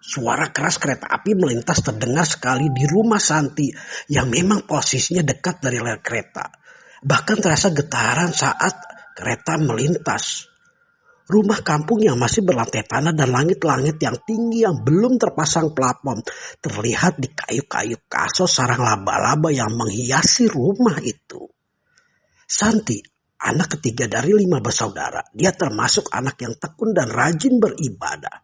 Suara keras kereta api melintas terdengar sekali di rumah Santi yang memang posisinya dekat dari rel kereta. Bahkan terasa getaran saat kereta melintas. Rumah kampung yang masih berlantai tanah dan langit-langit yang tinggi yang belum terpasang plafon terlihat di kayu-kayu kasos sarang laba-laba yang menghiasi rumah itu. Santi, anak ketiga dari 5 bersaudara, dia termasuk anak yang tekun dan rajin beribadah.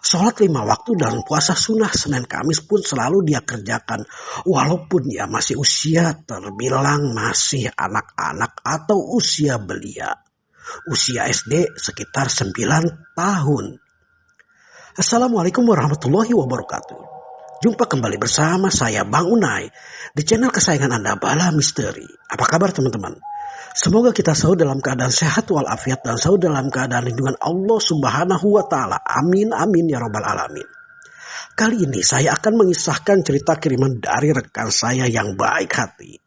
Sholat 5 waktu dan puasa sunnah Senin Kamis pun selalu dia kerjakan. Walaupun dia masih usia terbilang masih anak-anak atau usia belia. Usia SD sekitar 9 tahun. Assalamualaikum warahmatullahi wabarakatuh. Jumpa kembali bersama saya Bang Unai di channel kesayangan Anda Bala Misteri. Apa kabar teman-teman? Semoga kita selalu dalam keadaan sehat walafiat dan selalu dalam keadaan lindungan Allah Subhanahu wa Ta'ala. Amin amin ya rabbal alamin. Kali ini saya akan mengisahkan cerita kiriman dari rekan saya yang baik hati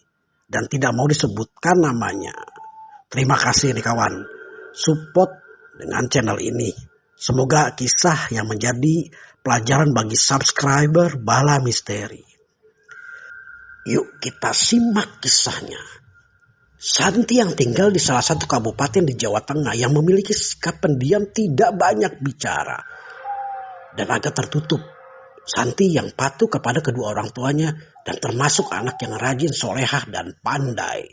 dan tidak mau disebutkan namanya. Terima kasih nih kawan, support dengan channel ini. Semoga kisah yang menjadi pelajaran bagi subscriber Bala Misteri. Yuk kita simak kisahnya. Santi yang tinggal di salah satu kabupaten di Jawa Tengah yang memiliki sikap pendiam tidak banyak bicara dan agak tertutup. Santi yang patuh kepada kedua orang tuanya dan termasuk anak yang rajin, solehah dan pandai.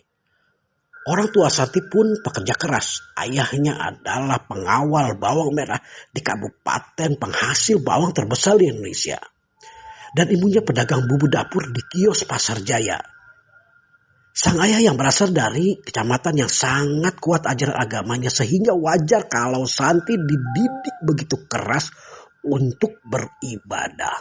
Orang tua Santi pun pekerja keras. Ayahnya adalah pengawal bawang merah di kabupaten penghasil bawang terbesar di Indonesia. Dan ibunya pedagang bumbu dapur di kios Pasar Jaya. Sang ayah yang berasal dari kecamatan yang sangat kuat ajaran agamanya sehingga wajar kalau Santi dididik begitu keras untuk beribadah.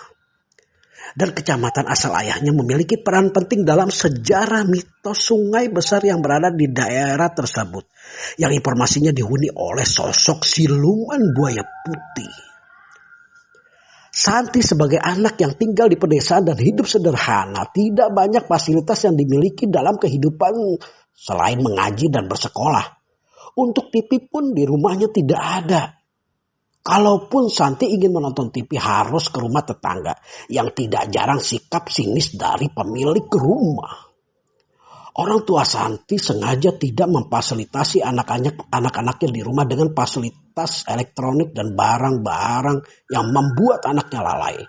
Dan kecamatan asal ayahnya memiliki peran penting dalam sejarah mitos sungai besar yang berada di daerah tersebut. Yang informasinya dihuni oleh sosok siluman buaya putih. Santi sebagai anak yang tinggal di pedesaan dan hidup sederhana, tidak banyak fasilitas yang dimiliki dalam kehidupan selain mengaji dan bersekolah. Untuk TV pun di rumahnya tidak ada. Kalaupun Santi ingin menonton TV harus ke rumah tetangga yang tidak jarang sikap sinis dari pemilik rumah. Orang tua Santi sengaja tidak memfasilitasi anak-anaknya di rumah dengan fasilitas elektronik dan barang-barang yang membuat anaknya lalai.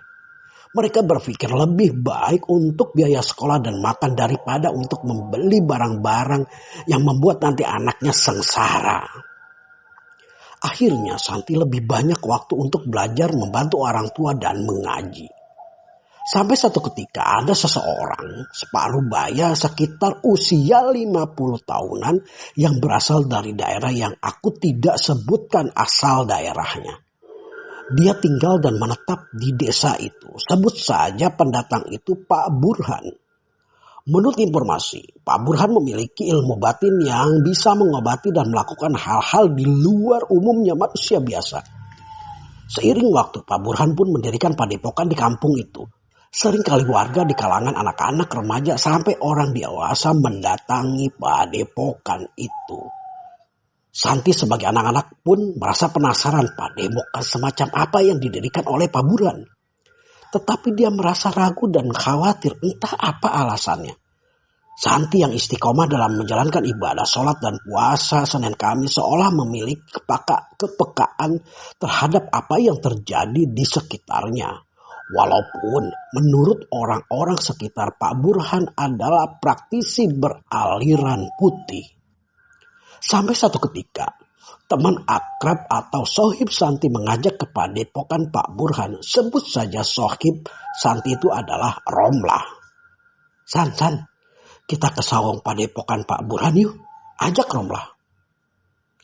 Mereka berpikir lebih baik untuk biaya sekolah dan makan daripada untuk membeli barang-barang yang membuat nanti anaknya sengsara. Akhirnya Santi lebih banyak waktu untuk belajar, membantu orang tua dan mengaji. Sampai satu ketika ada seseorang separuh baya sekitar usia 50 tahunan yang berasal dari daerah yang aku tidak sebutkan asal daerahnya. Dia tinggal dan menetap di desa itu. Sebut saja pendatang itu Pak Burhan. Menurut informasi, Pak Burhan memiliki ilmu batin yang bisa mengobati dan melakukan hal-hal di luar umumnya manusia biasa. Seiring waktu, Pak Burhan pun mendirikan padepokan di kampung itu. Seringkali warga di kalangan anak-anak, remaja sampai orang dewasa mendatangi padepokan itu. Santi sebagai anak-anak pun merasa penasaran padepokan semacam apa yang didirikan oleh Pak Burhan. Tetapi dia merasa ragu dan khawatir entah apa alasannya. Santi yang istiqomah dalam menjalankan ibadah sholat dan puasa Senin Kamis seolah memiliki kepekaan terhadap apa yang terjadi di sekitarnya. Walaupun menurut orang-orang sekitar Pak Burhan adalah praktisi beraliran putih. Sampai satu ketika teman akrab atau sohib Santi mengajak ke padepokan Pak Burhan. Sebut saja sohib Santi itu adalah Romlah. San, kita ke sawung padepokan Pak Burhan yuk. Ajak Romlah.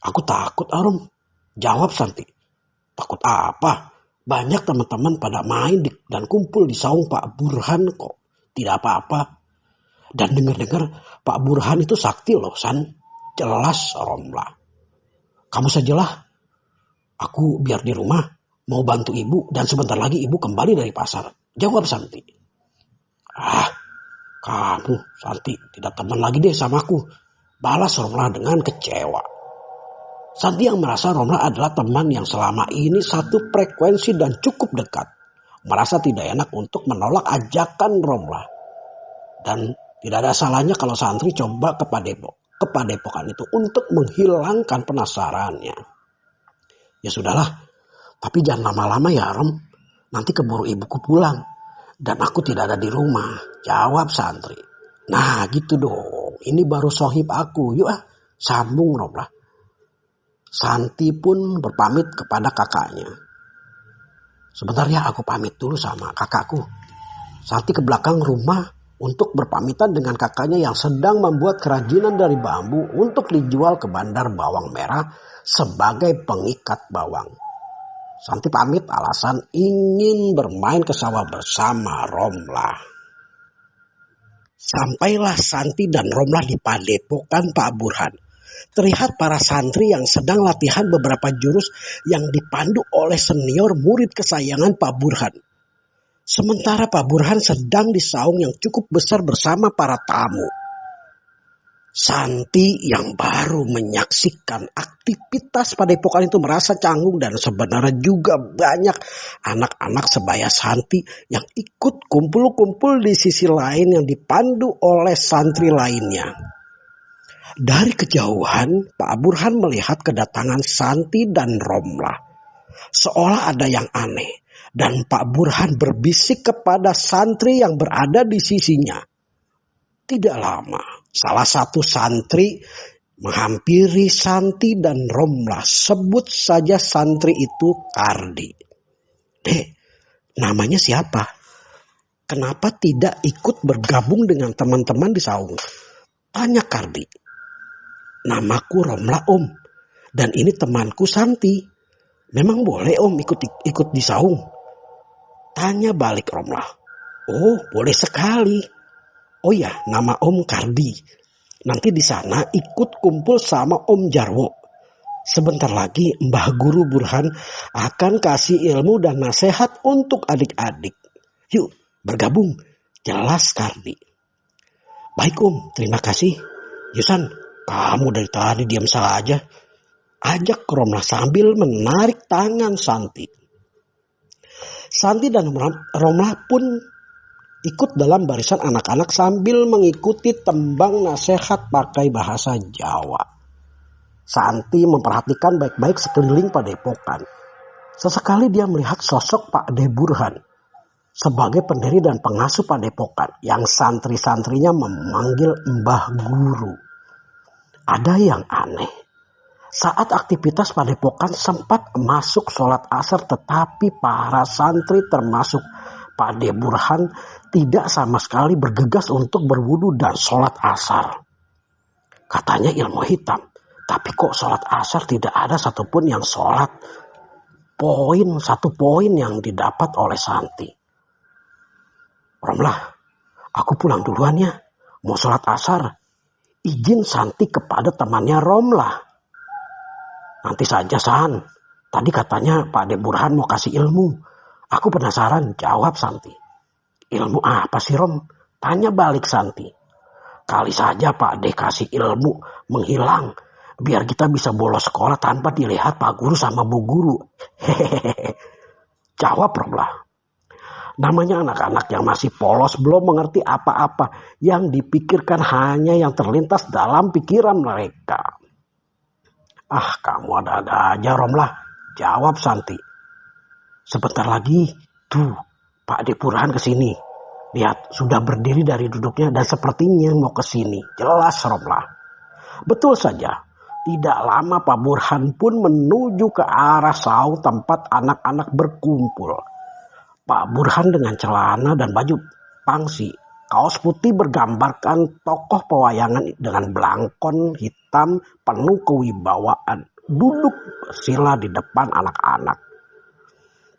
Aku takut Rom. Jawab Santi. Takut apa? Banyak teman-teman pada main dan kumpul di saung Pak Burhan kok. Tidak apa-apa. Dan dengar-dengar Pak Burhan itu sakti loh San. Jelas Romlah. Kamu sajalah. Aku biar di rumah. Mau bantu ibu dan sebentar lagi ibu kembali dari pasar. Jawab Santi. Kamu Santi tidak teman lagi deh sama aku. Balas Romlah dengan kecewa. Santi yang merasa Romlah adalah teman yang selama ini satu frekuensi dan cukup dekat. merasa tidak enak untuk menolak ajakan Romlah. Dan tidak ada salahnya kalau santri coba ke padepokan itu untuk menghilangkan penasarannya. Ya sudahlah, tapi jangan lama-lama ya Rom. Nanti keburu ibuku pulang dan aku tidak ada di rumah, jawab santri. Nah gitu dong, ini baru sohib aku, yuk sambung Romlah. Santi pun berpamit kepada kakaknya. Sebentar ya, aku pamit dulu sama kakakku. Santi ke belakang rumah untuk berpamitan dengan kakaknya yang sedang membuat kerajinan dari bambu untuk dijual ke Bandar Bawang Merah sebagai pengikat bawang. Santi pamit alasan ingin bermain ke sawah bersama Romlah. Sampailah Santi dan Romlah di padepokan Pak Burhan. Terlihat para santri yang sedang latihan beberapa jurus yang dipandu oleh senior murid kesayangan Pak Burhan. Sementara Pak Burhan sedang di saung yang cukup besar bersama para tamu. Santi yang baru menyaksikan aktivitas padepokan itu merasa canggung dan sebenarnya juga banyak anak-anak sebaya Santi yang ikut kumpul-kumpul di sisi lain yang dipandu oleh santri lainnya. Dari kejauhan, Pak Burhan melihat kedatangan Santi dan Romlah. Seolah ada yang aneh. Dan Pak Burhan berbisik kepada santri yang berada di sisinya. Tidak lama, salah satu santri menghampiri Santi dan Romlah. Sebut saja santri itu Kardi. Dek, namanya siapa? Kenapa tidak ikut bergabung dengan teman-teman di saung? Tanya Kardi. Namaku Romlah Om, dan ini temanku Santi. Memang boleh Om ikut di saung? Tanya balik Romlah. Oh, boleh sekali. Oh ya, nama Om Kardi. Nanti di sana ikut kumpul sama Om Jarwo. Sebentar lagi Mbah Guru Burhan akan kasih ilmu dan nasihat untuk adik-adik. Yuk, bergabung. Jelas Kardi. Baik Om, terima kasih. Yusan, kamu dari tadi diam saja. Ajak Romlah sambil menarik tangan Santi. Santi dan Romlah pun ikut dalam barisan anak-anak sambil mengikuti tembang nasihat pakai bahasa Jawa. Santi memperhatikan baik-baik sekeliling padepokan. Sesekali dia melihat sosok Pak De Burhan sebagai pendiri dan pengasuh padepokan yang santri-santrinya memanggil Mbah Guru. Ada yang aneh. Saat aktivitas padepokan sempat masuk sholat asar, tetapi para santri termasuk Pak De Burhan tidak sama sekali bergegas untuk berwudu dan sholat asar. Katanya ilmu hitam, tapi kok sholat asar tidak ada satupun yang sholat. Satu poin yang didapat oleh Santi. Romlah, aku pulang duluan ya, mau sholat asar. Izin Santi kepada temannya Romlah. Nanti saja San, tadi katanya Pak De Burhan mau kasih ilmu. Aku penasaran, jawab Santi. Ilmu apa sih Rom? Tanya balik Santi. Kali saja Pak De kasih ilmu menghilang, biar kita bisa bolos sekolah tanpa dilihat Pak Guru sama Bu Guru. Hehehe, jawab Romlah. Namanya anak-anak yang masih polos, belum mengerti apa-apa. Yang dipikirkan hanya yang terlintas dalam pikiran mereka. Ah, kamu ada-ada aja Romlah, jawab Santi. Sebentar lagi, tuh Pak De Burhan kesini. Lihat, sudah berdiri dari duduknya dan sepertinya mau kesini. Jelas Romlah. Betul saja, tidak lama Pak Burhan pun menuju ke arah saung tempat anak-anak berkumpul. Pak Burhan dengan celana dan baju pangsi, kaos putih bergambarkan tokoh pewayangan dengan belangkon hitam penuh kewibawaan, duduk bersila di depan anak-anak.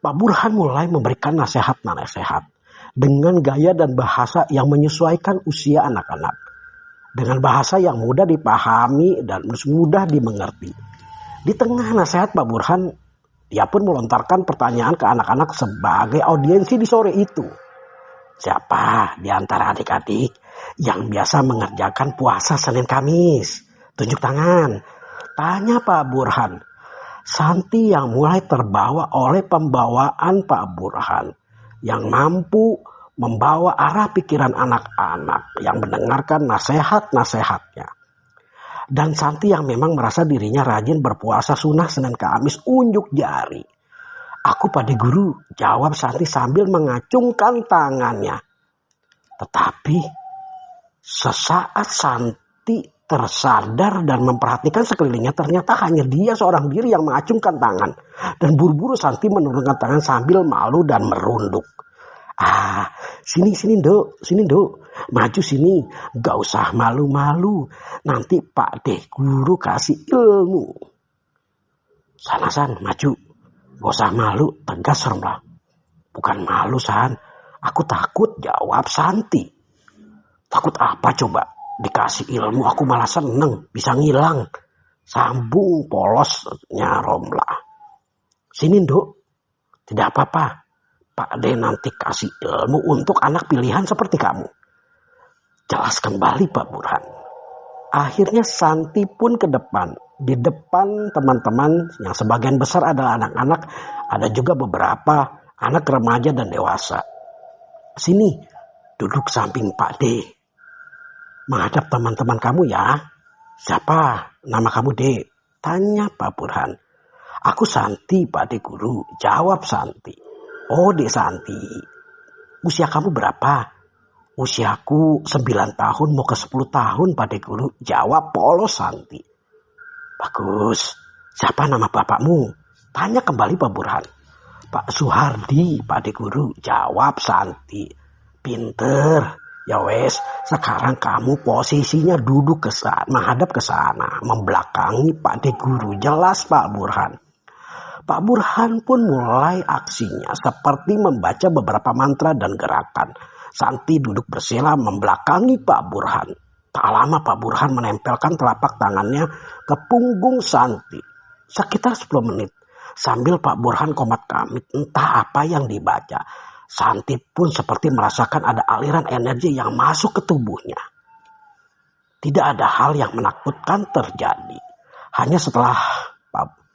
Pak Burhan mulai memberikan nasihat-nasihat dengan gaya dan bahasa yang menyesuaikan usia anak-anak, dengan bahasa yang mudah dipahami dan mudah dimengerti. Di tengah nasihat Pak Burhan, dia pun melontarkan pertanyaan ke anak-anak sebagai audiensi di sore itu. Siapa di antara adik-adik yang biasa mengerjakan puasa Senin Kamis? Tunjuk tangan. Tanya Pak Burhan. Santi yang mulai terbawa oleh pembawaan Pak Burhan. yang mampu membawa arah pikiran anak-anak yang mendengarkan nasihat-nasihatnya. Dan Santi yang memang merasa dirinya rajin berpuasa sunnah Senin Kamis unjuk jari. Aku Pak Guru, jawab Santi sambil mengacungkan tangannya. Tetapi sesaat Santi tersadar dan memperhatikan sekelilingnya, ternyata hanya dia seorang diri yang mengacungkan tangan. Dan buru-buru Santi menurunkan tangan sambil malu dan merunduk. Sini Dok, maju sini, gak usah malu-malu, nanti Pak Guru kasih ilmu. Sana San, maju, gak usah malu, tegas Romlah. Bukan malu San, aku takut, jawab Santi. Takut apa coba, dikasih ilmu aku malah seneng, bisa ngilang. Sambung polosnya Romlah. Sini Dok, tidak apa-apa. Pak D nanti kasih ilmu untuk anak pilihan seperti kamu. Jelas kembali Pak Burhan. Akhirnya Santi pun ke depan. Di depan teman-teman yang sebagian besar adalah anak-anak. Ada juga beberapa anak remaja dan dewasa. Sini, duduk samping Pak D. Menghadap teman-teman kamu ya. Siapa nama kamu D? Tanya Pak Burhan. Aku Santi Pak D Guru. Jawab Santi. Oh Dek Santi, usia kamu berapa? Usiaku 9 tahun mau ke 10 tahun Pak Dek Guru. Jawab polos Santi. Bagus, siapa nama bapakmu? Tanya kembali Pak Burhan. Pak Suhardi Pak Dek Guru. Jawab Santi. Pinter. Ya wes, sekarang kamu posisinya duduk ke sana, menghadap ke sana, membelakangi Pak Dek Guru. Jelas Pak Burhan. Pak Burhan pun mulai aksinya seperti membaca beberapa mantra dan gerakan. Santi duduk bersila membelakangi Pak Burhan. Tak lama Pak Burhan menempelkan telapak tangannya ke punggung Santi. Sekitar 10 menit. Sambil Pak Burhan komat kamit entah apa yang dibaca. Santi pun seperti merasakan ada aliran energi yang masuk ke tubuhnya. Tidak ada hal yang menakutkan terjadi.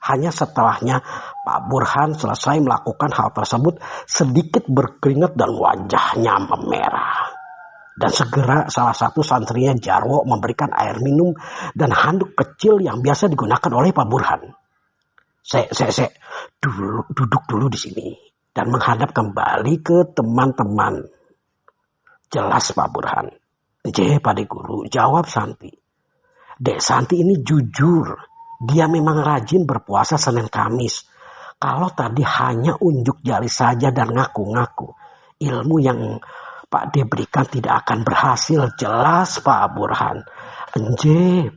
Hanya setelahnya Pak Burhan selesai melakukan hal tersebut, sedikit berkeringat dan wajahnya memerah. Dan segera salah satu santrinya Jarwo memberikan air minum dan handuk kecil yang biasa digunakan oleh Pak Burhan. Duduk dulu di sini dan menghadap kembali ke teman-teman. Jelas Pak Burhan. Pak Dek Guru, jawab Santi. Dek Santi ini jujur. Dia memang rajin berpuasa Senin Kamis. Kalau tadi hanya unjuk jari saja dan ngaku-ngaku, ilmu yang Pak D berikan tidak akan berhasil. Jelas Pak Burhan.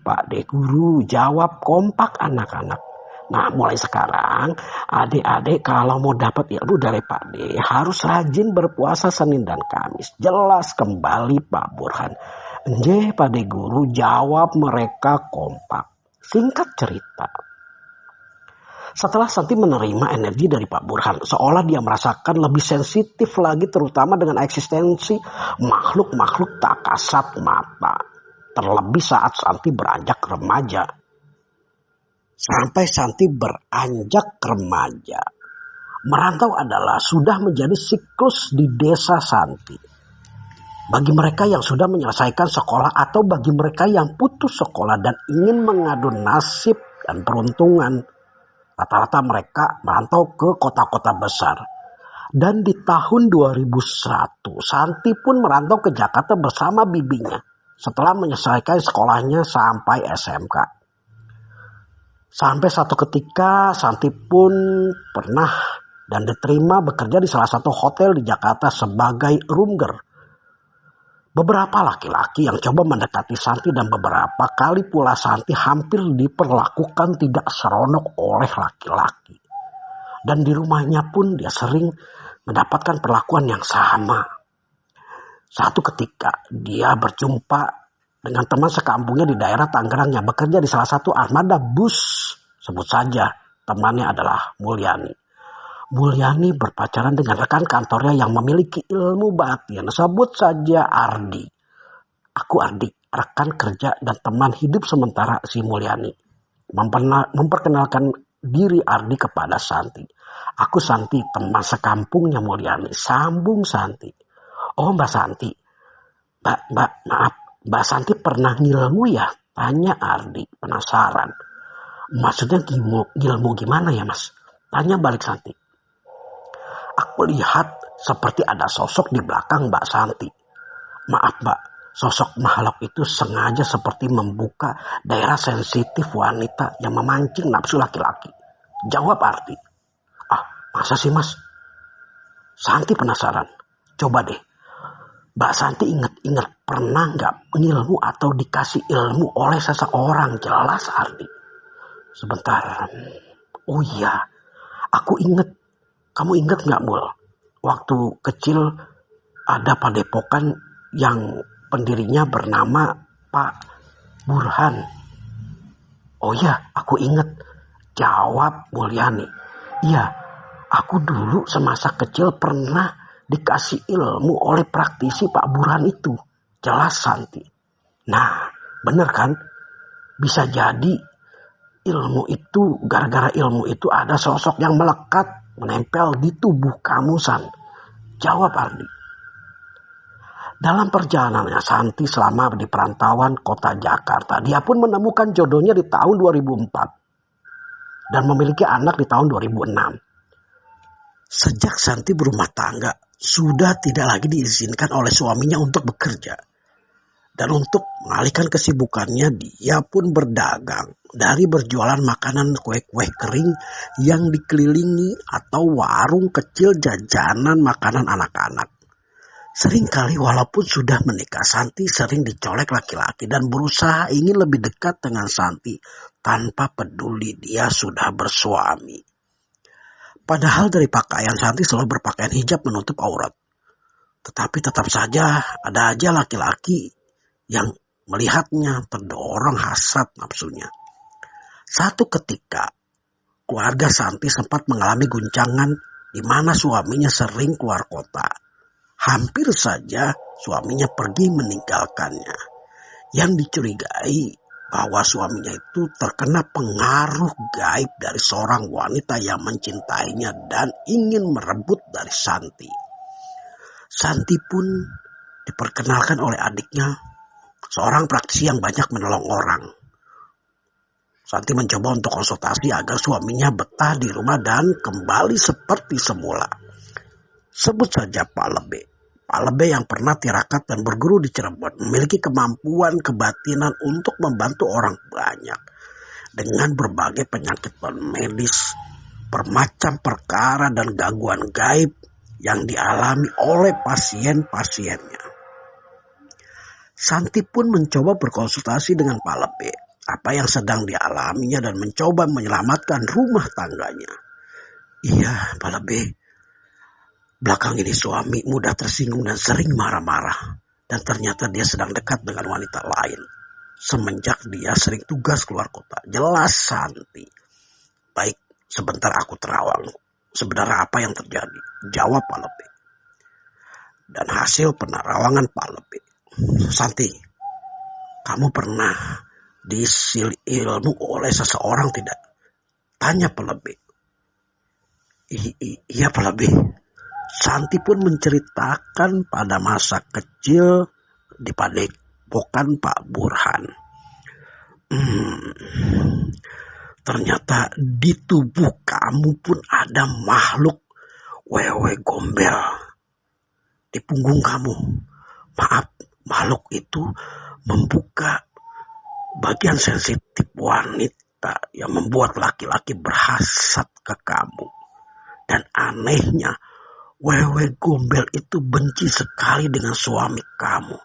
Pak D Guru, jawab kompak anak-anak. Nah mulai sekarang adik-adik kalau mau dapat ilmu dari Pak D harus rajin berpuasa Senin dan Kamis. Jelas kembali Pak Burhan. Pak D Guru, jawab mereka kompak. Singkat cerita, setelah Santi menerima energi dari Pak Burhan, seolah dia merasakan lebih sensitif lagi terutama dengan eksistensi makhluk-makhluk tak kasat mata. Terlebih saat Santi beranjak remaja. Sampai Santi beranjak remaja, merantau adalah sudah menjadi siklus di desa Santi. Bagi mereka yang sudah menyelesaikan sekolah atau bagi mereka yang putus sekolah dan ingin mengadu nasib dan peruntungan, rata-rata mereka merantau ke kota-kota besar. Dan di tahun 2001, Santi pun merantau ke Jakarta bersama bibinya setelah menyelesaikan sekolahnya sampai SMK. Sampai satu ketika Santi pun pernah dan diterima bekerja di salah satu hotel di Jakarta sebagai roomgirl. Beberapa laki-laki yang coba mendekati Santi dan beberapa kali pula Santi hampir diperlakukan tidak seronok oleh laki-laki. Dan di rumahnya pun dia sering mendapatkan perlakuan yang sama. Satu ketika dia berjumpa dengan teman sekampungnya di daerah Tangerang yang bekerja di salah satu armada bus. Sebut saja temannya adalah Mulyani. Mulyani berpacaran dengan rekan kantornya yang memiliki ilmu batin. Sebut saja Ardi. Aku Ardi, rekan kerja dan teman hidup sementara si Mulyani. Memperkenalkan diri Ardi kepada Santi. Aku Santi, teman sekampungnya Mulyani. Sambung Santi. Oh Mbak Santi. Maaf. Mbak Santi pernah ngilmu ya? Tanya Ardi, penasaran. Maksudnya ngilmu gimana ya Mas? Tanya balik Santi. Aku lihat seperti ada sosok di belakang Mbak Santi. Maaf Mbak, sosok makhluk itu sengaja seperti membuka daerah sensitif wanita yang memancing nafsu laki-laki. Jawab Ardi. Ah, masa sih Mas? Santi penasaran. Coba deh. Mbak Santi ingat-ingat pernah nggak ngilmu atau dikasih ilmu oleh seseorang? Jelas Ardi. Sebentar. Oh iya, aku ingat. Kamu ingat nggak Mul? Waktu kecil ada padepokan yang pendirinya bernama Pak Burhan. Oh iya, aku ingat. Jawab Mulyani. Iya, aku dulu semasa kecil pernah dikasih ilmu oleh praktisi Pak Burhan itu. Jelas Santi. Nah, bener kan? Bisa jadi gara-gara ilmu itu ada sosok yang melekat, menempel di tubuh kamu San. Jawab Ardi. Dalam perjalanannya Santi selama di perantauan kota Jakarta, dia pun menemukan jodohnya di tahun 2004 dan memiliki anak di tahun 2006. Sejak Santi berumah tangga, sudah tidak lagi diizinkan oleh suaminya untuk bekerja. Dan untuk mengalihkan kesibukannya, dia pun berdagang. Dari berjualan makanan kue-kue kering yang dikelilingi atau warung kecil jajanan makanan anak-anak. Seringkali walaupun sudah menikah, Santi sering dicolek laki-laki dan berusaha ingin lebih dekat dengan Santi tanpa peduli dia sudah bersuami. Padahal dari pakaian Santi selalu berpakaian hijab menutup aurat. Tetapi tetap saja ada aja laki-laki yang melihatnya terdorong hasrat nafsunya. Satu ketika, keluarga Santi sempat mengalami guncangan di mana suaminya sering keluar kota. Hampir saja suaminya pergi meninggalkannya. Yang dicurigai bahwa suaminya itu terkena pengaruh gaib dari seorang wanita yang mencintainya dan ingin merebut dari Santi. Santi pun diperkenalkan oleh adiknya, seorang praktisi yang banyak menolong orang. Santi mencoba untuk konsultasi agar suaminya betah di rumah dan kembali seperti semula. Sebut saja Pak Lebe. Pak Lebe yang pernah tirakat dan berguru di Cirebon memiliki kemampuan kebatinan untuk membantu orang banyak dengan berbagai penyakit medis, bermacam perkara dan gangguan gaib yang dialami oleh pasien-pasiennya. Santi pun mencoba berkonsultasi dengan Pak Lebe apa yang sedang dialaminya dan mencoba menyelamatkan rumah tangganya. Iya, Pak Lebe. Belakang ini suami mudah tersinggung dan sering marah-marah. Dan ternyata dia sedang dekat dengan wanita lain. Semenjak dia sering tugas keluar kota. Jelas Santi. Baik, sebentar aku terawang. Sebenarnya apa yang terjadi? Jawab Pak Lebe. Dan hasil penerawangan Pak Lebe. Santi, kamu pernah disil ilmu oleh seseorang tidak? Tanya Pak Lebe. Iya Pak Lebe. Santi pun menceritakan pada masa kecil di padepokan Pak Burhan. Ternyata di tubuh kamu pun ada makhluk wewe gombel di punggung kamu. Maaf, makhluk itu membuka bagian sensitif wanita yang membuat laki-laki berhasrat ke kamu. Dan anehnya, wewe gombel itu benci sekali dengan suami kamu.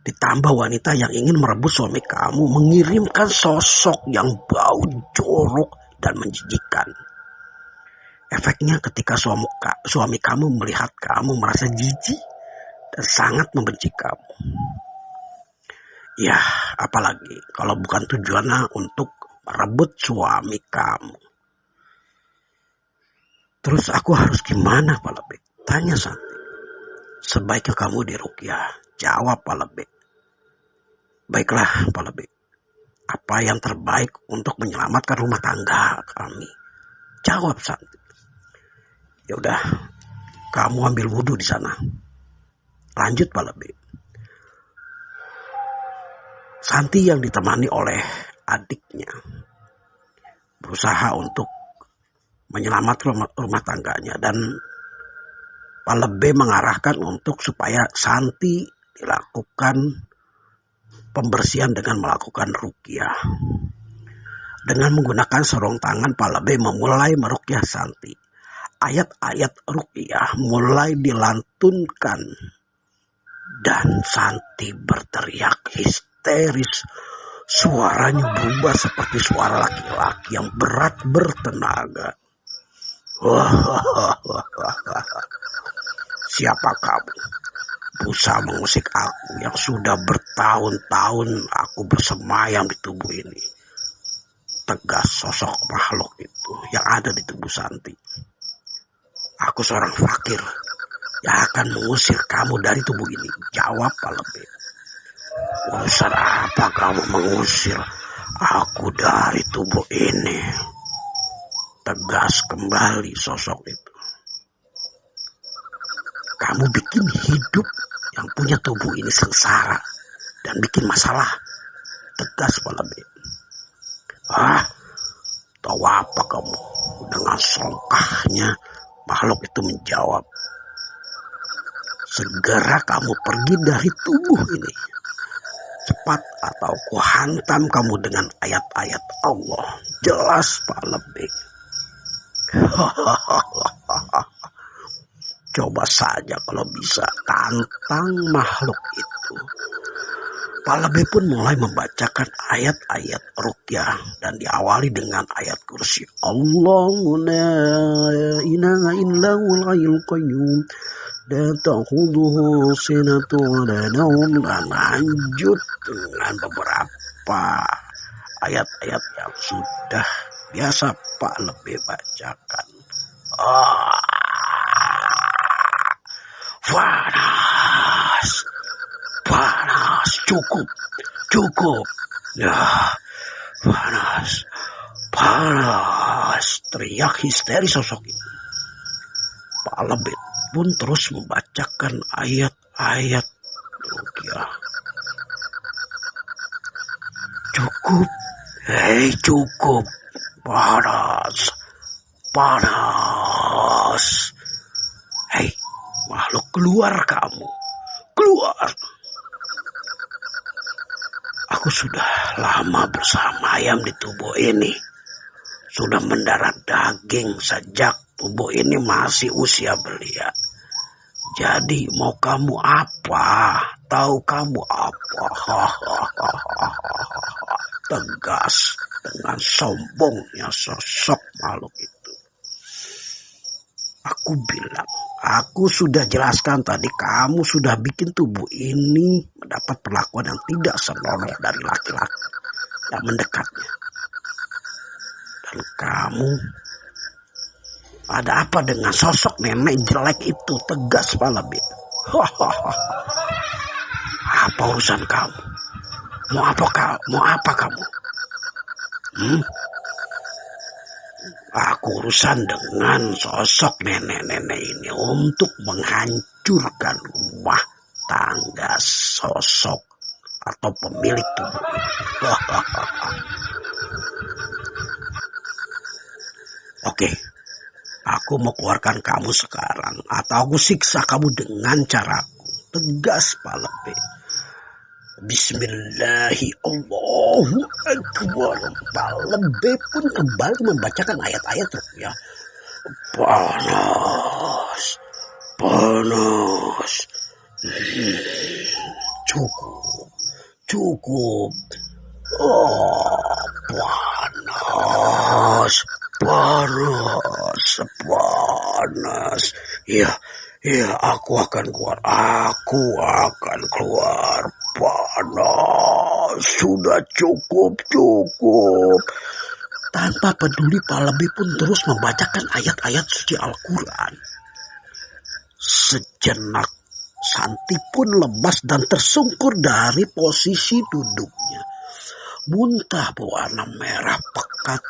Ditambah wanita yang ingin merebut suami kamu mengirimkan sosok yang bau jorok dan menjijikan. Efeknya ketika suami kamu melihat kamu merasa jijik dan sangat membenci kamu. Ya, apalagi kalau bukan tujuannya untuk merebut suami kamu. Terus aku harus gimana Pak Lebe? Tanya Santi. Sebaiknya kamu diruqyah. Jawab Pak Lebe. Baiklah Pak Lebe. Apa yang terbaik untuk menyelamatkan rumah tangga kami? Jawab Santi. Ya udah, kamu ambil wudhu di sana. Lanjut Pak Lebih. Santi yang ditemani oleh adiknya berusaha untuk menyelamatkan rumah tangganya, dan Pak Lebih mengarahkan untuk supaya Santi dilakukan pembersihan dengan melakukan ruqyah. Dengan menggunakan sarung tangan, Pak Lebih memulai meruqyah Santi. Ayat-ayat ruqyah mulai dilantunkan dan Santi berteriak histeris. Suaranya berubah seperti suara laki-laki yang berat bertenaga. Siapa kamu? Berusaha mengusik aku yang sudah bertahun-tahun aku bersemayam di tubuh ini. Tegas sosok makhluk itu yang ada di tubuh Santi. Aku seorang fakir yang akan mengusir kamu dari tubuh ini. Jawab Pak Lebih. Urusan apa kamu mengusir aku dari tubuh ini? Tegas kembali sosok itu. Kamu bikin hidup yang punya tubuh ini sengsara dan bikin masalah. Tegas Pak Lebih. Tahu apa kamu? Dengan songkahnya makhluk itu menjawab. Segera kamu pergi dari tubuh ini. Cepat atau kuhantam kamu dengan ayat-ayat Allah. Jelas Pak Lebih. Coba saja kalau bisa tantang makhluk itu. Pak Lebih pun mulai membacakan ayat-ayat ruqyah dan diawali dengan ayat kursi. Allahu la ilaha illa huwal hayyul qayyum la ta'khudhuhu sinatun wa la nawm. Dan lanjut dengan beberapa ayat-ayat yang sudah biasa Pak Lebih bacakan. Panas, cukup. Ya, panas, teriak histeris sosok itu. Pak Lebih pun terus membacakan ayat-ayat ruqyah. Cukup, cukup, panas. Hei, makhluk keluar kamu, keluar. Aku sudah lama bersemayam di tubuh ini. Sudah mendarah daging sejak tubuh ini masih usia belia. Jadi mau kamu apa? Tahu kamu apa? Tegas dengan sombongnya sosok makhluk itu. Aku bilang, aku sudah jelaskan tadi, kamu sudah bikin tubuh ini mendapat perlakuan yang tidak senonoh dari laki-laki yang mendekatnya. Dan kamu, ada apa dengan sosok nenek jelek itu? Tegas Pak Lebih. Apa urusan kamu? Mau apa kamu? Aku urusan dengan sosok nenek-nenek ini untuk menghancurkan rumah tangga sosok atau pemilik tubuh ini. Oke, aku mau keluarkan kamu sekarang atau aku siksa kamu dengan caraku. Tegas Pak Lebih. Bismillahi Allahu Akbar. Pak Lebih pun kembali membacakan ayat-ayat ruqyah. Panas. Cukup. Panas. Iya, aku akan keluar. Panas. Sudah cukup. Tanpa peduli, Pak Lebih pun terus membacakan ayat-ayat suci Al-Quran. Sejenak, Santi pun lemas dan tersungkur dari posisi duduknya. Muntah berwarna merah pekat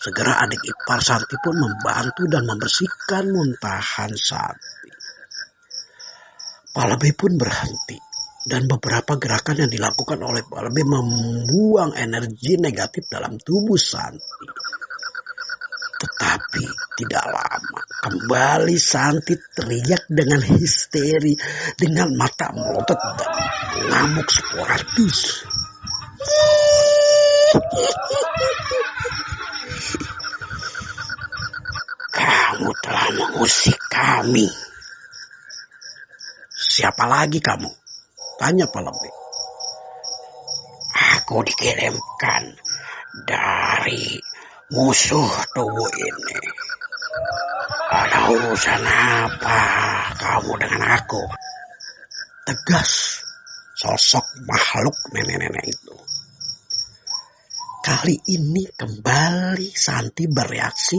Segera adik ipar Santi pun membantu dan membersihkan muntahan Santi. Pak Lebih pun berhenti. Dan beberapa gerakan yang dilakukan oleh Pak Lebih membuang energi negatif dalam tubuh Santi. Tetapi tidak lama, kembali Santi teriak dengan histeri, dengan mata melotot dan mengamuk sporadis. Kamu telah mengusik kami. Siapa lagi kamu? Tanya Pak Lebih. Aku dikirimkan dari musuh tubuh ini. Ada urusan apa kamu dengan aku? Tegas sosok makhluk nenek-nenek itu. Kali ini kembali Santi bereaksi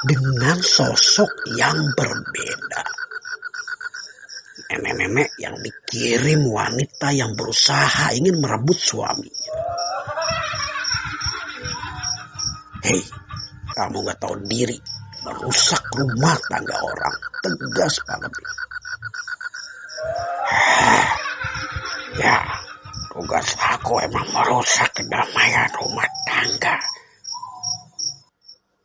dengan sosok yang berbeda. Nenek-nenek yang dikirim wanita yang berusaha ingin merebut suaminya. Hei, kamu gak tahu diri, merusak rumah tangga orang. Tegas Pak Lebih. Ya, tugas aku emang merusak kedamaian rumah tangga.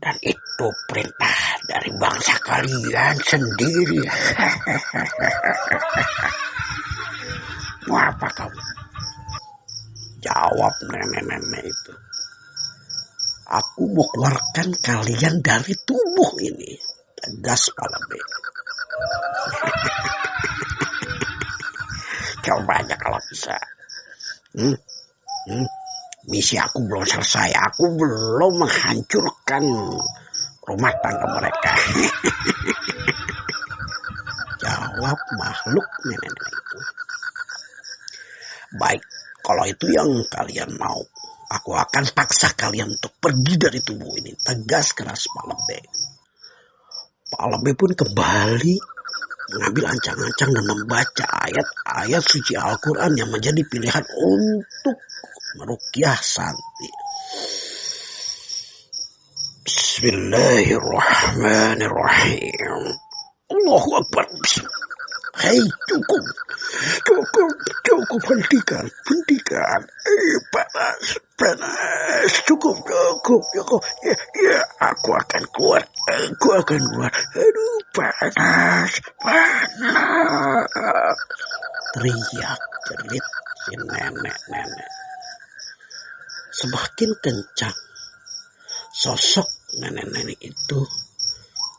Dan itu perintah dari bangsa kalian sendiri. Mau apa kamu? Jawab nenek-nenek itu. Aku mau keluarkan kalian dari tubuh ini. Tegas Pak Lebih. Coba aja kalau bisa. Misi aku belum selesai. Aku belum menghancurkan rumah tangga mereka. Jawab makhluk nenek itu. Baik, kalau itu yang kalian mau, aku akan paksa kalian untuk pergi dari tubuh ini. Tegas keras Pak Lebih. Pak Lebih pun kembali mengambil ancang-ancang dan membaca ayat-ayat suci Al-Quran yang menjadi pilihan untuk meruqyah Santi. Bismillahirrahmanirrahim. Allahu Akbar. Hei, cukup. Hentikan. Panas. Cukup. Ya, aku akan keluar. Aduh, panas. Teriak jerit si nenek-nenek. Semakin kencang sosok nenek-nenek itu,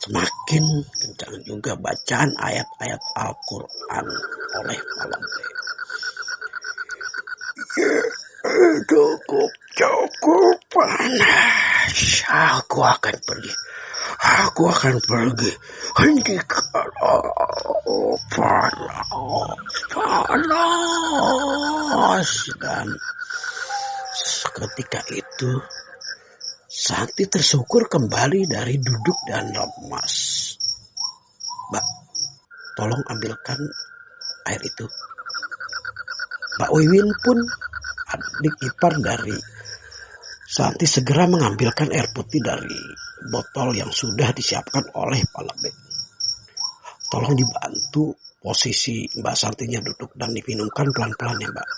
semakin kencang juga bacaan ayat-ayat Al-Quran oleh Pak Lebih. Cukup panas. Aku akan pergi. Hentikan. Panas. Dan ketika itu Santi tersukur kembali dari duduk dan lemas. Mbak, tolong ambilkan air itu. Mbak Wiwin pun, adik ipar dari Santi, segera mengambilkan air putih dari botol yang sudah disiapkan oleh Pak Lebih. Tolong dibantu posisi Mbak Santinya duduk dan diminumkan pelan-pelan ya Mbak.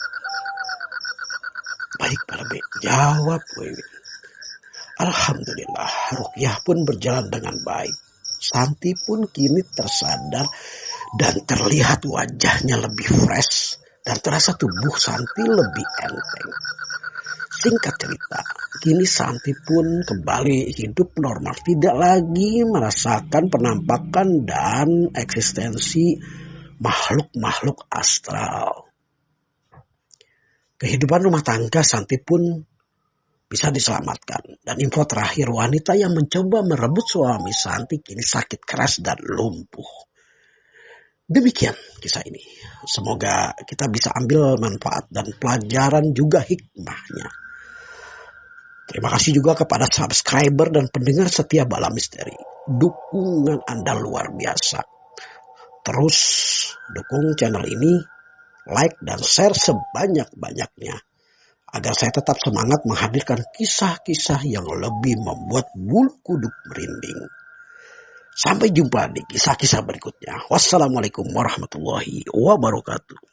Baik Pak Lebih, jawab Wiwin. Alhamdulillah, ruqyah pun berjalan dengan baik. Santi pun kini tersadar dan terlihat wajahnya lebih fresh dan terasa tubuh Santi lebih enteng. Singkat cerita, kini Santi pun kembali hidup normal, tidak lagi merasakan penampakan dan eksistensi makhluk-makhluk astral. Kehidupan rumah tangga Santi pun bisa diselamatkan. Dan info terakhir, wanita yang mencoba merebut suami Santi kini sakit keras dan lumpuh. Demikian kisah ini. Semoga kita bisa ambil manfaat dan pelajaran juga hikmahnya. Terima kasih juga kepada subscriber dan pendengar setia Bala Misteri. Dukungan Anda luar biasa. Terus dukung channel ini, like dan share sebanyak-banyaknya, agar saya tetap semangat menghadirkan kisah-kisah yang lebih membuat bulu kuduk merinding. Sampai jumpa di kisah-kisah berikutnya. Wassalamualaikum warahmatullahi wabarakatuh.